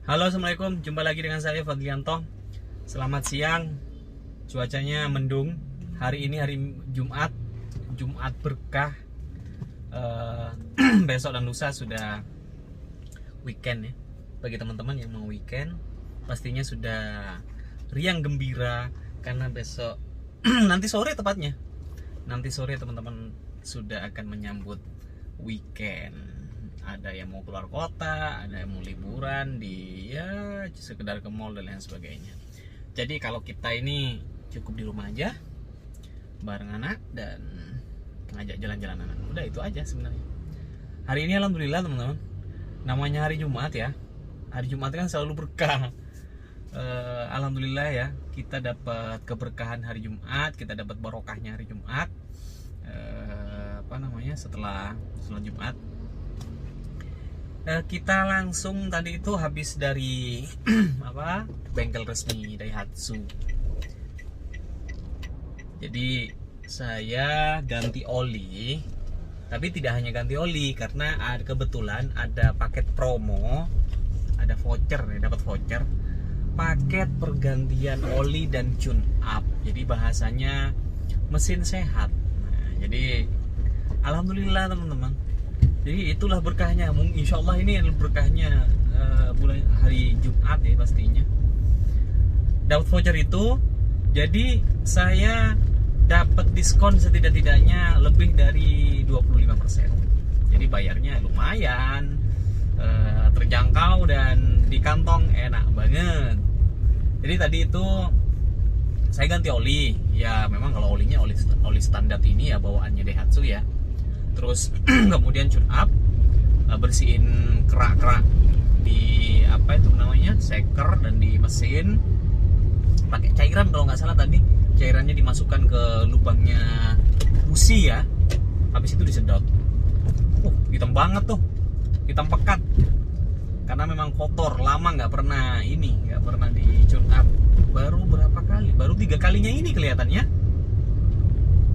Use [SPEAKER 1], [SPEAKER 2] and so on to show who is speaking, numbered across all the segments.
[SPEAKER 1] Halo, assalamualaikum. Jumpa lagi dengan saya Fadlianto. Selamat siang. Cuacanya mendung. Hari ini hari Jumat, Jumat berkah. Besok dan lusa sudah weekend ya. Bagi teman-teman yang mau weekend, pastinya sudah riang gembira karena besok nanti sore tepatnya. Nanti sore teman-teman sudah akan menyambut weekend. Ada yang mau keluar kota, ada yang mau liburan di ya sekedar ke mall dan lain sebagainya. Jadi kalau kita ini cukup di rumah aja bareng anak dan ngajak jalan-jalan anak. Udah itu aja sebenarnya. Hari ini alhamdulillah teman-teman. Namanya hari Jumat ya. Hari Jumat kan selalu berkah. Alhamdulillah ya, kita dapat keberkahan hari Jumat, kita dapat barokahnya hari Jumat. Setelah Jumat kita langsung tadi itu habis dari bengkel resmi Daihatsu. Jadi saya ganti oli, tapi tidak hanya ganti oli karena kebetulan ada paket promo, ada voucher nih, dapat voucher paket pergantian oli dan tune up. Jadi bahasanya mesin sehat. Nah, jadi alhamdulillah teman-teman. Jadi itulah berkahnya. Insya Allah ini berkahnya bulan hari Jumat ya pastinya. Dapat voucher itu, jadi saya dapat diskon setidak-tidaknya lebih dari 25%. Jadi bayarnya lumayan, terjangkau dan di kantong enak banget. Jadi tadi itu saya ganti oli. Ya memang kalau olinya oli standar ini ya bawaannya Daihatsu ya. Terus kemudian tune up, bersihin kerak-kerak di seker dan di mesin, pakai cairan kalau nggak salah tadi cairannya dimasukkan ke lubangnya busi ya, habis itu disedot. Hitam banget tuh, hitam pekat karena memang kotor, lama nggak pernah di tune up. Baru 3 kalinya ini kelihatannya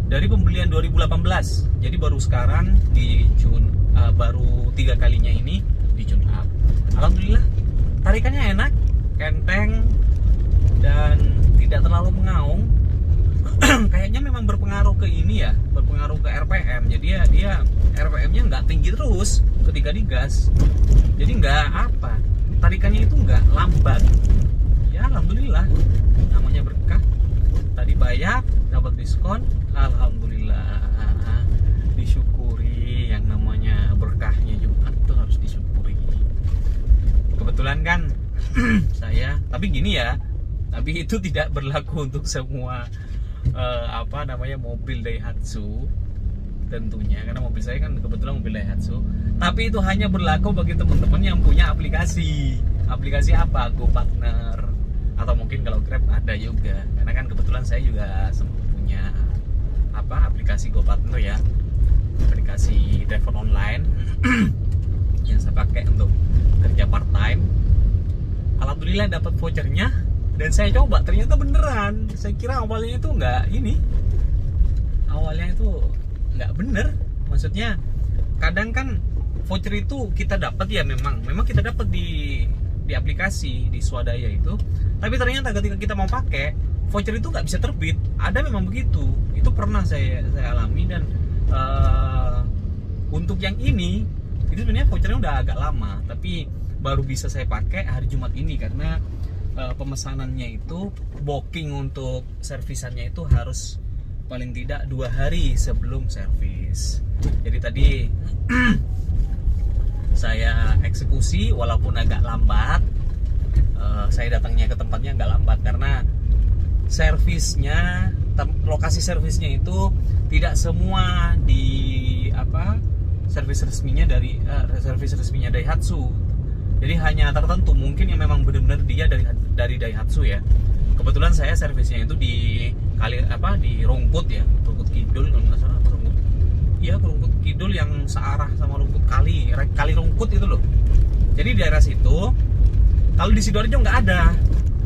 [SPEAKER 1] dari pembelian 2018. Jadi baru sekarang baru 3 kalinya ini di tune up. Alhamdulillah tarikannya enak, enteng dan tidak terlalu mengaung. Kayaknya memang berpengaruh ke RPM. Jadi dia RPM-nya nggak tinggi terus ketika digas. Jadi tarikannya itu nggak lambat. Ya alhamdulillah, namanya berkah. Tadi bayar dapat diskon, alhamdulillah, disyukuri. Yang namanya berkahnya Jumat itu harus disyukuri. Kebetulan kan tapi itu tidak berlaku untuk semua mobil Daihatsu tentunya, karena mobil saya kan kebetulan mobil Daihatsu. Tapi itu hanya berlaku bagi teman-teman yang punya aplikasi apa, GoPartner, atau mungkin kalau Grab ada juga, karena kan kebetulan saya juga punya aplikasi GoPartner ya, aplikasi driver online yang saya pakai untuk kerja part time. Alhamdulillah dapat vouchernya dan saya coba, ternyata beneran. Saya kira awalnya itu nggak bener, maksudnya kadang kan voucher itu kita dapat ya, memang kita dapat di aplikasi di swadaya itu, tapi ternyata ketika kita mau pakai voucher itu nggak bisa terbit. Ada memang begitu, itu pernah saya alami. Dan untuk yang ini itu sebenarnya vouchernya udah agak lama, tapi baru bisa saya pakai hari Jumat ini karena pemesanannya itu booking untuk servisannya itu harus paling tidak 2 hari sebelum servis. Jadi tadi saya eksekusi walaupun agak lambat. Saya datangnya ke tempatnya agak lambat karena lokasi servisnya itu tidak semua di servis resminya Daihatsu. Jadi hanya tertentu mungkin yang memang benar-benar dia dari Daihatsu ya. Kebetulan saya servisnya itu di Rungkut ya, Rungkut Kidul kalau nggak salah, Rungkut Kidul yang searah sama Rungkut Kali Rungkut itu loh. Jadi di daerah situ. Kalau di Sidoarjo nggak ada,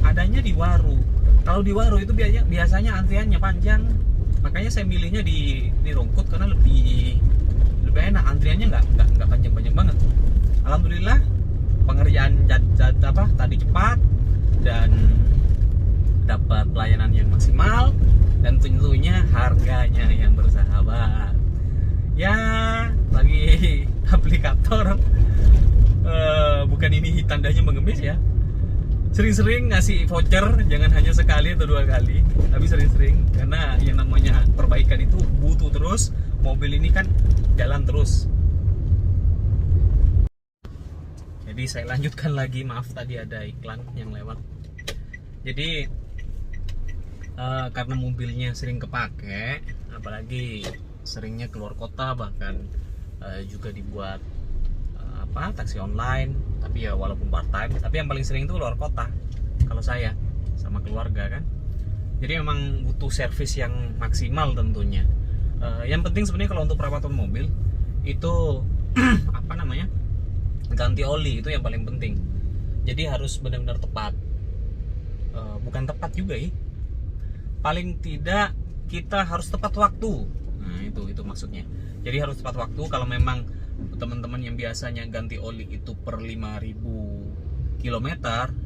[SPEAKER 1] adanya di Waru. Kalau di Waru itu biasanya antriannya panjang, makanya saya milihnya di Rungkut karena lebih enak, antriannya nggak panjang-panjang banget. Alhamdulillah pengerjaan dapat tadi cepat dan dapat pelayanan yang maksimal, dan tentunya harganya yang bersahabat. Ya, bagi aplikator bukan ini tandanya mengemis ya. Sering-sering ngasih voucher, jangan hanya sekali atau 2 kali, tapi sering-sering, karena yang namanya perbaikan itu butuh terus. Mobil ini kan jalan terus. Jadi saya lanjutkan lagi, maaf tadi ada iklan yang lewat. Jadi karena mobilnya sering kepake, apalagi seringnya keluar kota, bahkan juga dibuat taksi online, tapi ya walaupun part time, tapi yang paling sering itu keluar kota kalau saya sama keluarga kan. Jadi memang butuh servis yang maksimal tentunya. Yang penting sebenarnya kalau untuk perawatan mobil itu ganti oli itu yang paling penting. Jadi harus benar-benar tepat. Bukan tepat juga ya, paling tidak kita harus tepat waktu. Nah itu maksudnya. Jadi harus tepat waktu. Kalau memang teman-teman yang biasanya ganti oli itu per 5.000 km,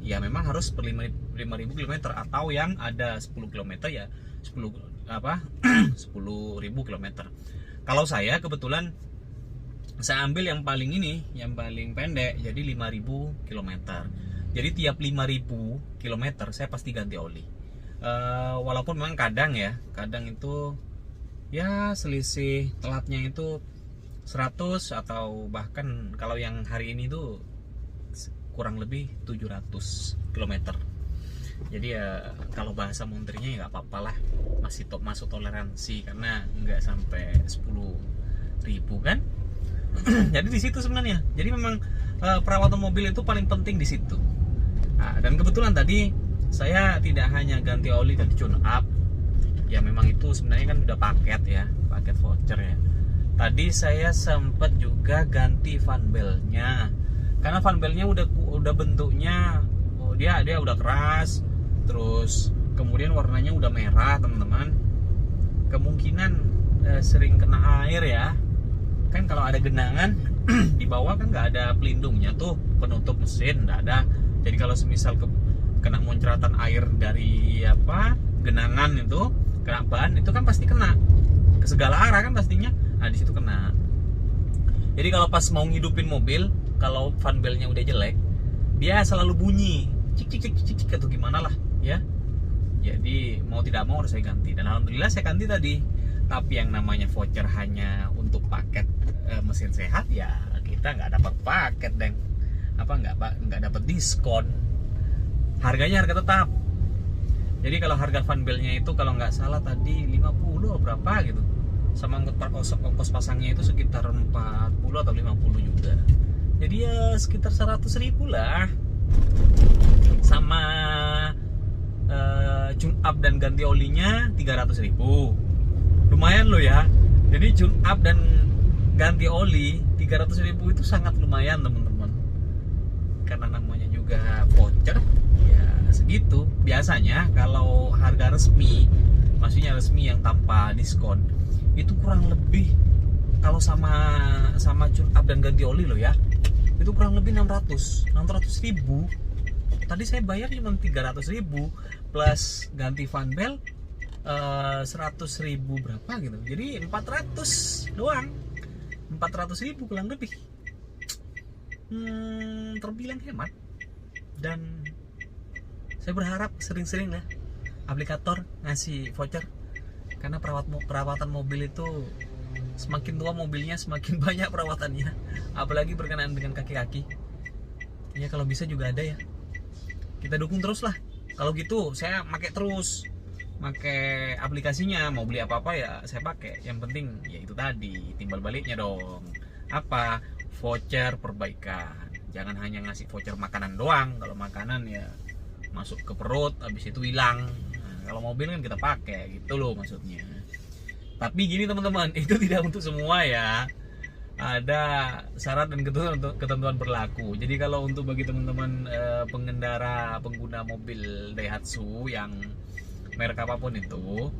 [SPEAKER 1] ya memang harus per 5.000 km, atau yang ada 10 km ya 10.000 km. Kalau saya kebetulan saya ambil yang paling pendek, jadi 5.000 km. Jadi tiap 5.000 km saya pasti ganti oli. Walaupun memang kadang itu ya selisih telatnya itu 100, atau bahkan kalau yang hari ini tuh kurang lebih 700 km. Jadi ya kalau bahasa montirnya ya nggak apa-apa lah, masih masuk toleransi, karena nggak sampai 10.000 kan. Jadi di situ sebenarnya. Jadi memang perawatan mobil itu paling penting di situ. Nah, dan kebetulan tadi saya tidak hanya ganti oli dan tune up. Ya memang itu sebenarnya kan udah paket voucher ya. Tadi saya sempat juga ganti fan belnya, karena fan belnya udah bentuknya dia udah keras, terus kemudian warnanya udah merah teman-teman. Kemungkinan sering kena air ya. Kan kalau ada genangan di bawah kan nggak ada pelindungnya tuh, penutup mesin nggak ada. Jadi kalau semisal kena muncratan air dari genangan itu, kena ban itu kan pasti kena ke segala arah kan pastinya. Nah di situ kena. Jadi kalau pas mau ngidupin mobil, kalau fan belnya udah jelek, dia selalu bunyi cik atau gimana lah ya. Jadi mau tidak mau harus saya ganti, dan alhamdulillah saya ganti tadi. Tapi yang namanya voucher hanya untuk paket mesin sehat, ya kita nggak dapat paket nggak dapat diskon. Harganya harga tetap. Jadi kalau harga fan belnya itu kalau nggak salah tadi 50 berapa gitu, sama ongkos pasangnya itu sekitar 40 atau 50 juga. Jadi ya sekitar 100.000 lah. Sama tune up dan ganti olinya 300.000. Lumayan loh ya. Jadi tune up dan ganti oli 300.000 itu sangat lumayan teman-teman. Karena namanya juga voucher, ya segitu. Biasanya kalau harga resmi, maksudnya resmi yang tanpa diskon, itu kurang lebih kalau sama tune up dan ganti oli loh ya, itu kurang lebih 600.000. Tadi saya bayar cuma 300.000 plus ganti fan belt 100.000 berapa gitu. Jadi 400 doang, 400.000 kurang lebih. Terbilang hemat. Dan saya berharap sering-sering lah aplikator ngasih voucher, karena perawatan mobil itu semakin tua mobilnya semakin banyak perawatannya, apalagi berkenaan dengan kaki-kaki. Ya kalau bisa juga ada ya, kita dukung terus lah. Kalau gitu saya pakai aplikasinya, mau beli apa-apa ya saya pakai. Yang penting ya itu tadi, timbal baliknya dong, voucher perbaikan. Jangan hanya ngasih voucher makanan doang. Kalau makanan ya masuk ke perut, habis itu hilang. Nah, kalau mobil kan kita pakai, gitu loh maksudnya. Tapi gini teman-teman, itu tidak untuk semua ya. Ada syarat dan ketentuan berlaku. Jadi kalau untuk bagi teman-teman pengguna mobil Daihatsu yang merek apapun itu,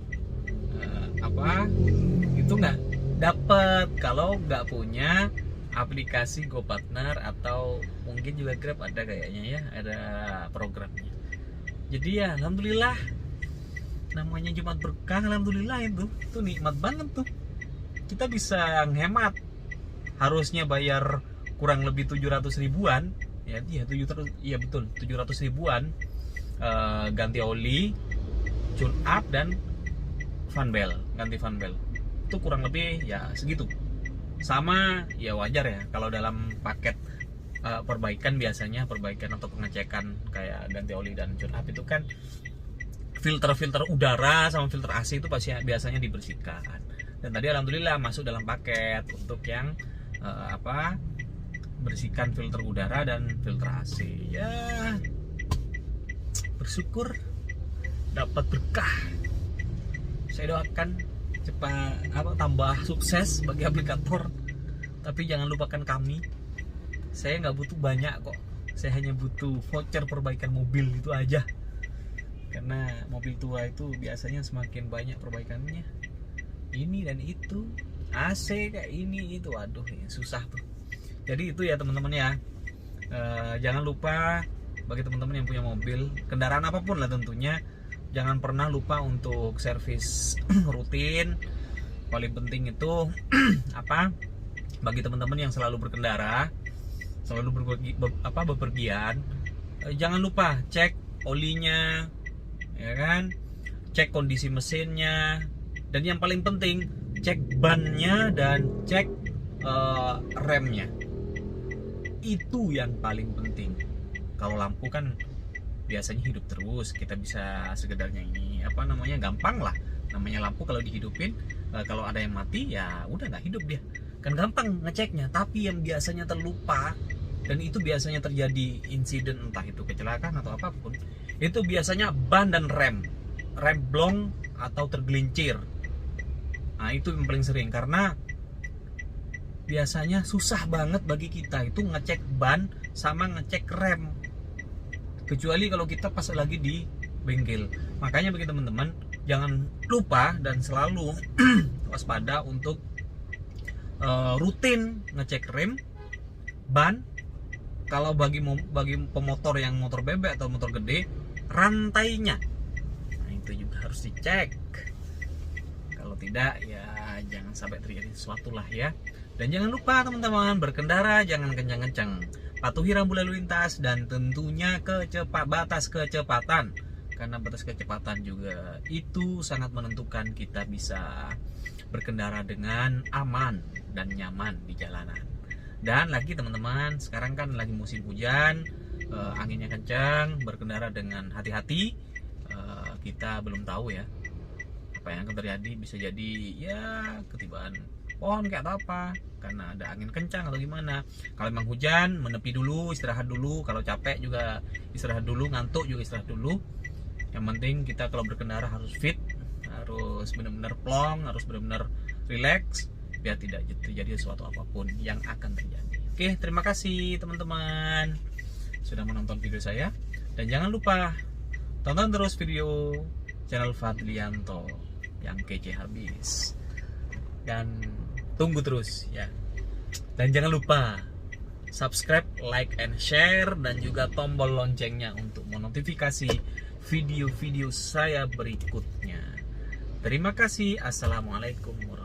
[SPEAKER 1] itu nggak dapat kalau nggak punya aplikasi GoPartner atau mungkin juga Grab ada kayaknya ya, ada programnya. Jadi ya alhamdulillah, namanya Jumat berkah, alhamdulillah itu nikmat banget tuh. Kita bisa ngehemat, harusnya bayar kurang lebih 700 ribuan ya, iya betul 700 ribuan ganti oli, tune up dan ganti fan belt itu kurang lebih ya segitu. Sama ya wajar ya kalau dalam paket perbaikan atau pengecekan kayak ganti oli dan tune up itu kan filter udara sama filter AC itu pasti biasanya dibersihkan. Dan tadi alhamdulillah masuk dalam paket untuk yang bersihkan filter udara dan filter AC. Ya bersyukur dapat berkah. Saya doakan cepat tambah sukses bagi aplikator. Tapi jangan lupakan kami. Saya nggak butuh banyak kok. Saya hanya butuh voucher perbaikan mobil itu aja. Karena mobil tua itu biasanya semakin banyak perbaikannya. Ini dan itu, AC kayak ini itu, aduh ya, susah tuh. Jadi itu ya teman-teman ya. Jangan lupa bagi teman-teman yang punya mobil, kendaraan apapun lah tentunya, jangan pernah lupa untuk servis rutin. Paling penting itu bagi teman-teman yang selalu berkendara, selalu bepergian, jangan lupa cek olinya, ya kan, cek kondisi mesinnya, dan yang paling penting cek bannya dan cek remnya. Itu yang paling penting. Kalau lampu kan biasanya hidup terus, kita bisa sekedarnya ini gampang lah. Namanya lampu kalau dihidupin, kalau ada yang mati ya udah nggak hidup dia, kan gampang ngeceknya. Tapi yang biasanya terlupa, dan itu biasanya terjadi insiden entah itu kecelakaan atau apapun, itu biasanya ban dan rem blong atau tergelincir. Nah itu yang paling sering, karena biasanya susah banget bagi kita itu ngecek ban sama ngecek rem, kecuali kalau kita pas lagi di bengkel. Makanya bagi teman-teman jangan lupa dan selalu waspada untuk rutin ngecek rem, ban. Kalau bagi pemotor yang motor bebek atau motor gede, rantainya, nah itu juga harus dicek. Kalau tidak ya jangan sampai terjadi sesuatu lah ya. Dan jangan lupa teman-teman, berkendara jangan kencang-kencang, patuhi rambu lalu lintas, dan tentunya batas kecepatan, karena batas kecepatan juga itu sangat menentukan kita bisa berkendara dengan aman dan nyaman di jalanan. Dan lagi teman-teman, sekarang kan lagi musim hujan, anginnya kencang, berkendara dengan hati-hati. Kita belum tahu ya apa yang akan terjadi, bisa jadi ya ketibaan pohon kayak apa, karena ada angin kencang atau gimana. Kalau memang hujan, menepi dulu, istirahat dulu. Kalau capek juga istirahat dulu, ngantuk juga istirahat dulu. Yang penting kita kalau berkendara harus fit, harus benar-benar plong, harus benar-benar relax, biar tidak terjadi sesuatu apapun yang akan terjadi. Oke, terima kasih teman-teman sudah menonton video saya, dan jangan lupa tonton terus video channel Fadlianto yang kece habis, dan tunggu terus ya. Dan jangan lupa subscribe, like, and share, dan juga tombol loncengnya untuk menotifikasi video-video saya berikutnya. Terima kasih. Assalamualaikum warahmatullahi wabarakatuh.